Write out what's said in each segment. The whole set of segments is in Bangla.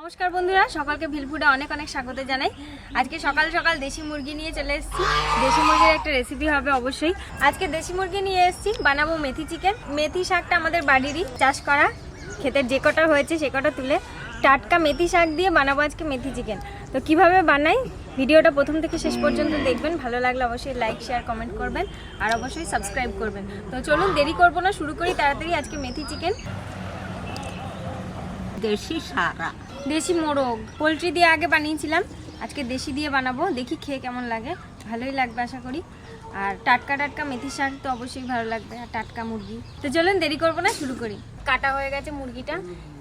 নমস্কার বন্ধুরা, সকলকে ভিলফুডে অনেক অনেক স্বাগত জানাই। আজকে সকাল সকাল দেশি মুরগি নিয়ে চলে এসেছি। দেশি মুরগির একটা রেসিপি হবে অবশ্যই। আজকে দেশি মুরগি নিয়ে এসেছি, বানাবো মেথি চিকেন। মেথি শাকটা আমাদের বাড়িরই চাষ করা, ক্ষেতের যে কটা হয়েছে সে কটা তুলে টাটকা মেথি শাক দিয়ে বানাবো আজকে মেথি চিকেন। তো কিভাবে বানাই ভিডিওটা প্রথম থেকে শেষ পর্যন্ত দেখবেন। ভালো লাগলে অবশ্যই লাইক শেয়ার কমেন্ট করবেন আর অবশ্যই সাবস্ক্রাইব করবেন। তো চলুন দেরি করবো না, শুরু করি তাড়াতাড়ি আজকে মেথি চিকেন। দেশি সারা দেশি মোরগ পোলট্রি দিয়ে আগে বানিয়েছিলাম, আজকে দেশি দিয়ে বানাবো। দেখি খেয়ে কেমন লাগে, ভালোই লাগবে আশা করি। আর টাটকা টাটকা মেথি শাক তো অবশ্যই ভালো লাগবে, আর টাটকা মুরগি। তো চলুন দেরি করবো না, শুরু করি। কাটা হয়ে গেছে মুরগিটা,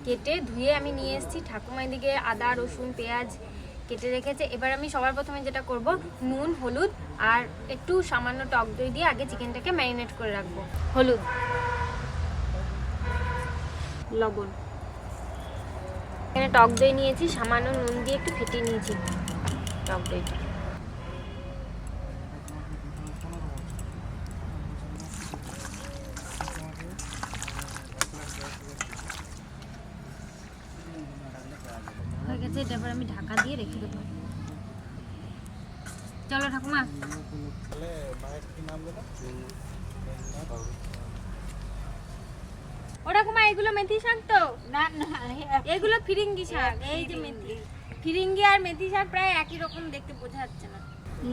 কেটে ধুয়ে আমি নিয়ে এসেছি। ঠাকুমা দিকে আদা রসুন পেঁয়াজ কেটে রেখেছে। এবার আমি সবার প্রথমে যেটা করব, নুন হলুদ আর একটু সামান্য টক দই দিয়ে আগে চিকেনটাকে ম্যারিনেট করে রাখবো। হলুদ, লবণ, এখানে টক দই নিয়েছি, সামান্য নুন দিয়ে একটু ফেটিয়ে নিয়েছি টক দইটা। হয়ে গেছে, এটা এবার আমি ঢাকা দিয়ে রেখে দেবো। চলো ঠাকুমা। ও ঠাকুমা, এগুলো মেথি শাক তো? না না, এগুলো ফিরিঙ্গি শাক। এই যে মেথি, ফিরিঙ্গি আর মেথি শাক প্রায় একই রকম দেখতে, বোঝা যাচ্ছে না।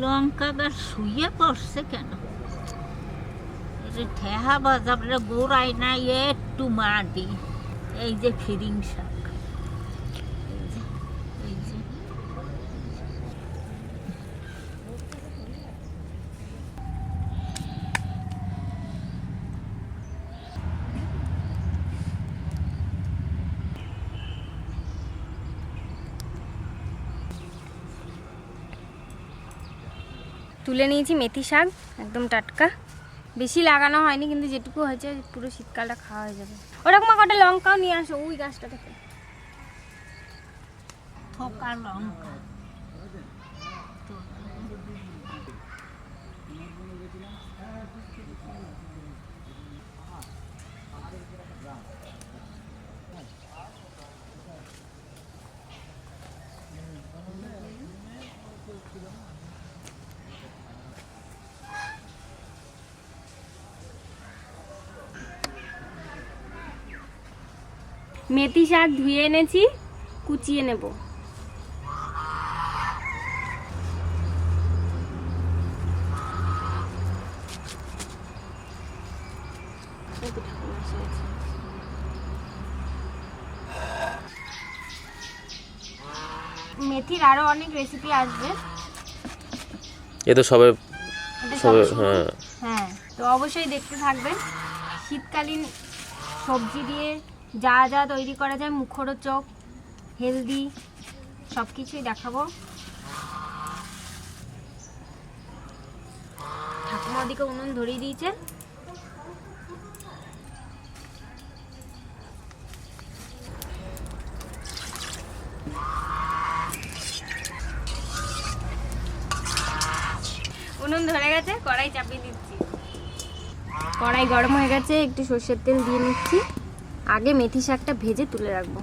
লঙ্কা গাছ শুয়ে পড়ছে কেন? ঠেহা বাজাবলে গোড়ায় না একটু মাটি। এই যে ফিরিং শাক, এই যে তুলে নিয়েছি মেথি শাক, একদম টাটকা। বেশি লাগানো হয়নি, কিন্তু যেটুকু হয়েছে পুরো শীতকালটা খাওয়া হয়ে যাবে। ওরকম কটা লঙ্কাও নিয়ে আসো ওই গাছটা থেকে। থোকা লঙ্কা মেথি শাক ধুয়ে এনেছি, কুচিয়ে নেব। মেথির আরো অনেক রেসিপি আসবে, এ তো সবে হ্যাঁ হ্যাঁ, তো অবশ্যই দেখতে থাকবেন। শীতকালীন সবজি দিয়ে যা যা তৈরি করা যায়, মুখরোচক হেলদি সব কিছুই দেখাবো। ঠাকুমা ওদিকে উনুন ধরিয়ে দিয়েছে। উনুন ধরে গেছে, কড়াই চাপিয়ে দিচ্ছি। কড়াই গরম হয়ে গেছে, একটু সর্ষের তেল দিয়ে নিচ্ছি। আগে মেথি শাকটা ভেজে তুলে রাখবো।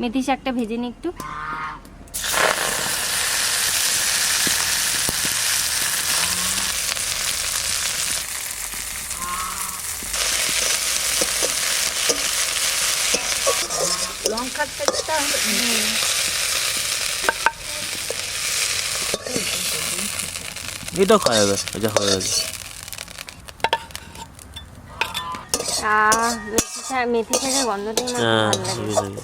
মেথি শাকটা ভেজে নিই একটু। লঙ্কার তেলটা এটা খাওয়া যাবে, এটা হয়ে গেছে। মেথি শাকের গন্ধটাই আমার হ্যাঁ, ভালো লাগে।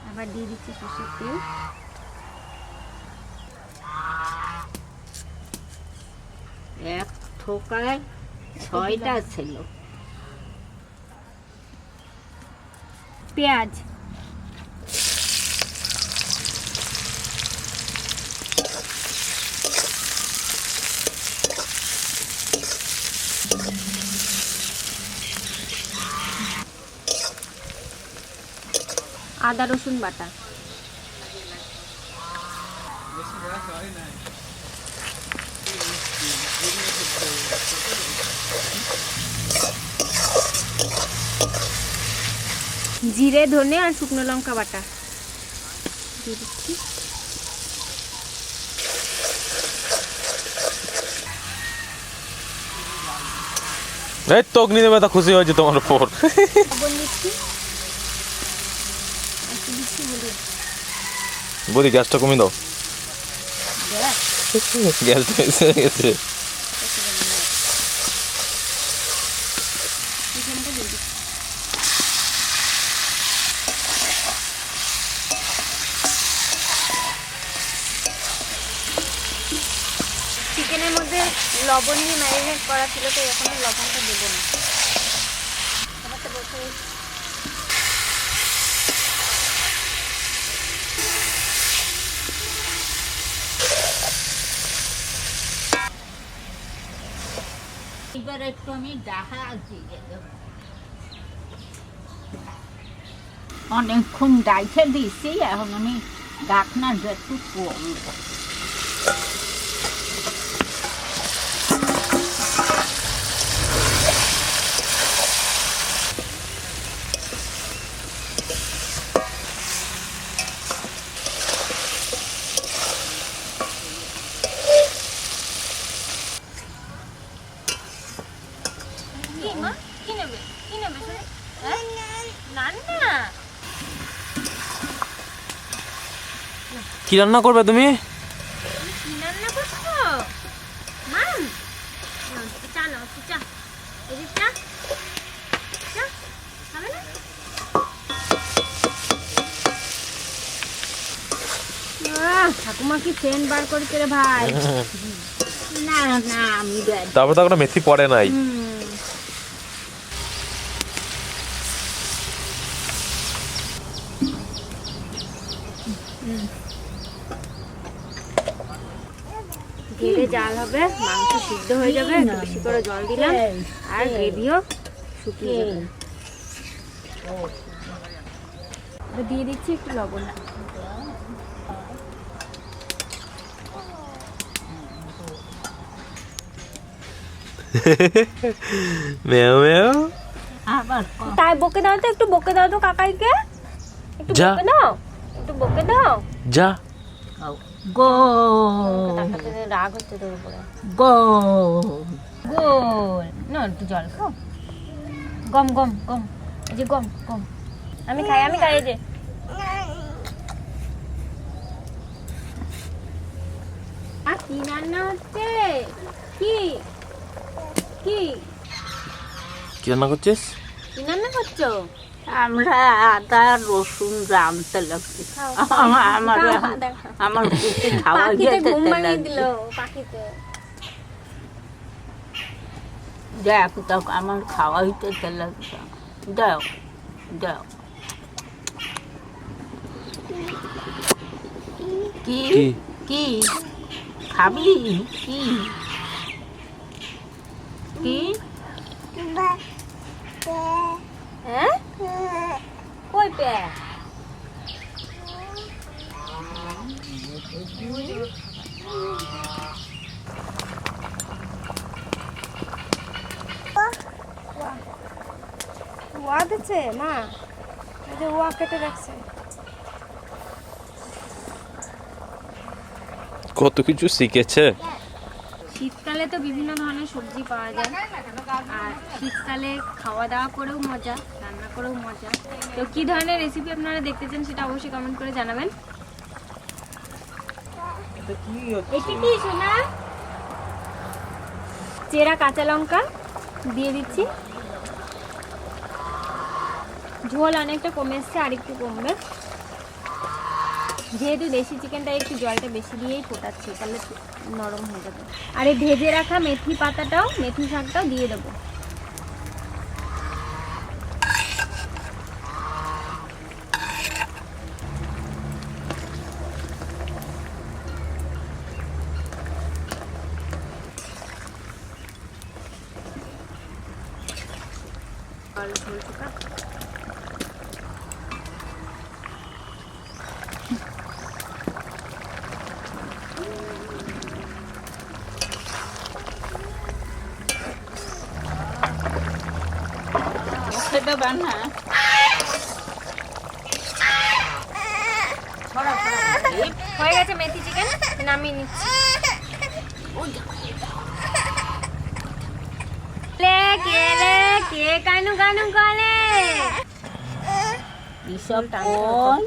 আবার দিয়ে দিচ্ছি সর্ষের তেল। এক ঠোকায় 6টা ছিল। পেঁয়াজ, আদা রসুন বাটা, জিরে, ধনে আর শুকনো লঙ্কা বাটা দিয়ে দিচ্ছি। এই তো অগ্নিদেবতা খুশি হয়েছে তোমার উপর। লবণ দিচ্ছি, একটু দিচ্ছি হলুদ। বলি গ্যাসটা কমিয়ে দাও, গ্যাসটা এসে গেছে। চিকেনটা দিয়ে দিচ্ছি। চিকেনের মধ্যে লবণ দিয়ে ম্যারিনেট করা ছিল, তো এখন আর লবণটা দেবো না। খাবারটা বসে এবার একটু আমি ডাহা দিয়ে দেবো। অনেকক্ষণ ডাইতে দিচ্ছি, এখন আমি ডাকনাটা একটু করবো। কি মা, কি নেবে, কি নেবে শুনি? হ্যাঁ? নান না। কি রান্না করবে তুমি? কি রান্না করছো? মাম, চা নাও, চা। এদিক চা। চা, খাবে না? ঠাকুমা কি সেন বার করছে রে ভাই। না না আমি তারপরে তো কোনো মেথি পড়ে নাই। ঘেরে জাল হবে, মাংস সিদ্ধ হয়ে যাবে, একটু বেশি করে জল দিলাম আর গ্রেভিও শুকিয়ে যাবে। দিয়ে দিচ্ছি একটু লবণ। মেও মেও। আবার তাই বকে দাও তো, একটু বকে দাও তো কাকাইকে, একটু যা। বকে দাও, একটু বকে দাও। যা। গো তাকাতে রাগ হচ্ছে তোর উপরে। গো গোল না, একটু জল খাও। গম গম গম, এই যে গম গম। আমি খাই, আমি খাই। এই যে কি রান্না হচ্ছে? কি কি কি রান্না করছিস? কি রান্না করছো? আমরা আদা রসুন রামতে লাগছি। খাও, আমার খাও, দেখো। আমার কুকুর খাওয়া পাখিতে যেতে ঘুম ভাঙিয়ে লাগছে। দিল, পাখিতে। দেখ দেখ আমার খাওয়া হইতে লাগছে। দাও দাও। কি কি? কি খাবি? কি কি হ্যাঁ? কই পে? ওয়া দিচ্ছে মা, এই যে ওয়া কেটে রাখছে। কত কিছু শিখেছে। শীতকালে তো বিভিন্ন ধরনের সবজি পাওয়া যায়, আর শীতকালে খাওয়া দাওয়া করেও মজা, রান্না করেও মজা। তো কি ধরনের রেসিপি আপনারা দেখতে চান সেটা অবশ্যই কমেন্ট করে জানাবেন। এটি কি সোনা? চেরা কাঁচা লঙ্কা দিয়ে দিচ্ছি। ঝোল অনেকটা কমে এসছে, আর একটু কমবে, যেহেতু দেশি চিকেনটা একটু জলটা বেশি দিয়েই ফোটাচ্ছি, তাহলে নরম হয়ে যাবে। আর এই ভেজে রাখা মেথি পাতাটাও, মেথি শাকটাও দিয়ে দেবো। সেটা বানা হয়ে গেছে মেথি চিকেন, নামিয়ে নিচ্ছি। লে কে রে কে কানু কানু করে এসব কোন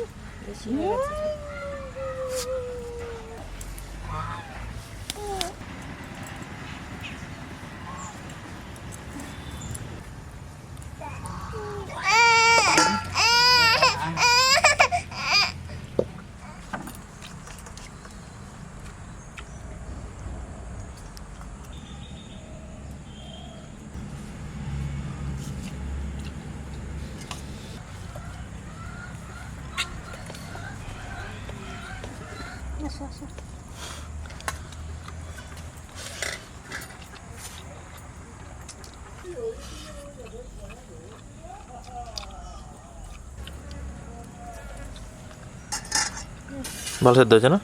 ভালো সেদ্ধ হয়েছে না?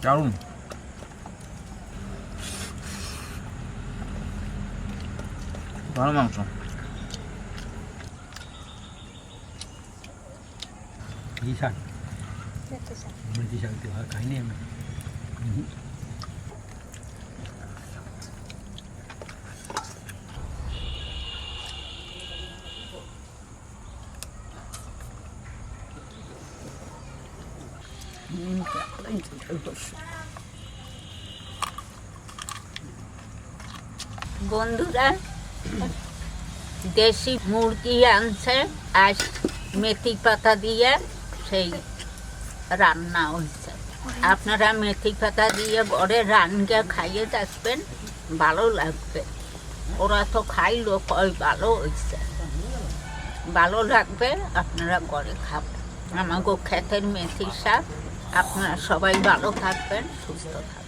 দারুণ। ভালো মাংস। কি শাক? মেথি শাক দিয়ে ভাত খাইনি আমি। বন্ধুরা, দেশি মুরগি আনছে, আজ মেথি পাতা দিয়ে সেই রান্না হয়েছে। আপনারা মেথি পাতা দিয়ে বড়ে রান্না খাইয়ে দেখবেন, ভালো লাগবে। ওরা তো খাইলো, কয় ভালো হয়েছে, ভালো লাগবে, আপনারা করে খাবেন। আমাকে ক্ষেতের মেথি শাক। আপনারা সবাই ভালো থাকবেন, সুস্থ থাকবেন।